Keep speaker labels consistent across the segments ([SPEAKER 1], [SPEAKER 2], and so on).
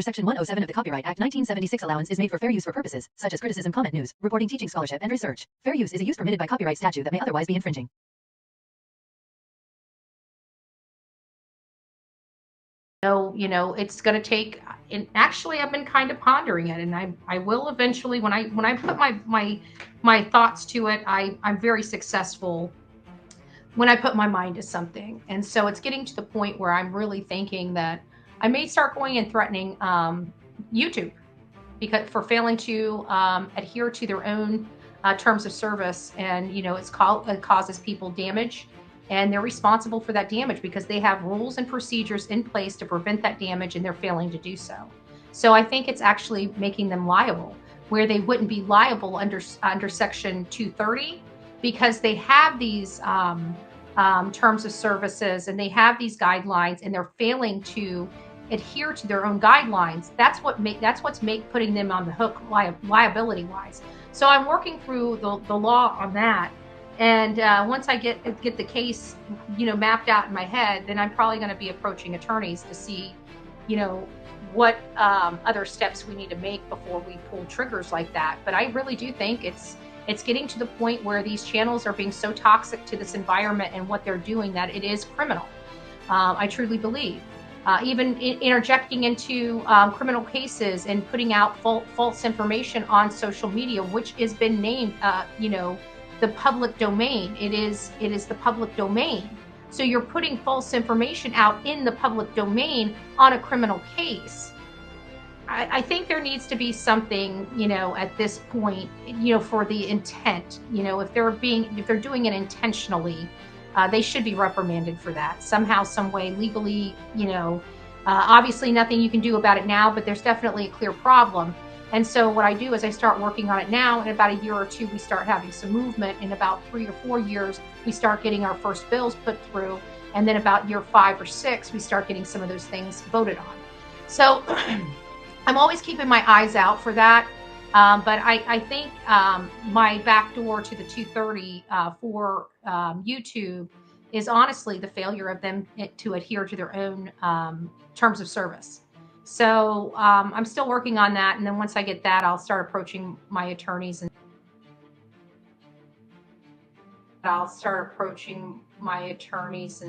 [SPEAKER 1] Section 107 of the Copyright Act 1976 allowance is made for fair use for purposes, such as criticism, comment, news, reporting, teaching, scholarship, and research. Fair use is a use permitted by copyright statute that may otherwise be infringing.
[SPEAKER 2] So, it's going to take, and actually I've been kind of pondering it, and I will eventually, when I put my thoughts to it, I'm very successful when I put my mind to something. And so it's getting to the point where I'm really thinking that I may start going and threatening YouTube because for failing to adhere to their own terms of service, and it causes people damage, and they're responsible for that damage because they have rules and procedures in place to prevent that damage, and they're failing to do so. So I think it's actually making them liable, where they wouldn't be liable under Section 230 because they have these terms of services and they have these guidelines, and they're failing to adhere to their own guidelines. That's what's putting them on the hook liability wise. So I'm working through the law on that. And once I get the case, mapped out in my head, then I'm probably going to be approaching attorneys to see, what other steps we need to make before we pull triggers like that. But I really do think it's getting to the point where these channels are being so toxic to this environment and what they're doing that it is criminal. I truly believe. Even interjecting into criminal cases and putting out false information on social media, which has been named, the public domain. It is the public domain. So you're putting false information out in the public domain on a criminal case. I think there needs to be something, at this point, for the intent. If they're doing it intentionally, they should be reprimanded for that somehow, some way, legally. Obviously nothing you can do about it now, but there's definitely a clear problem. And so what I do is I start working on it now. In about a year or two, we start having some movement. In about 3 or 4 years, we start getting our first bills put through. And then about year 5 or 6, we start getting some of those things voted on. So I'm always keeping my eyes out for that. But I think my backdoor to the 230 for YouTube is honestly the failure of them to adhere to their own terms of service. So I'm still working on that. And then once I get that, I'll start approaching my attorneys and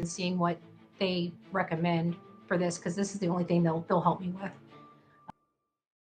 [SPEAKER 2] seeing what they recommend for this, because this is the only thing they'll help me with.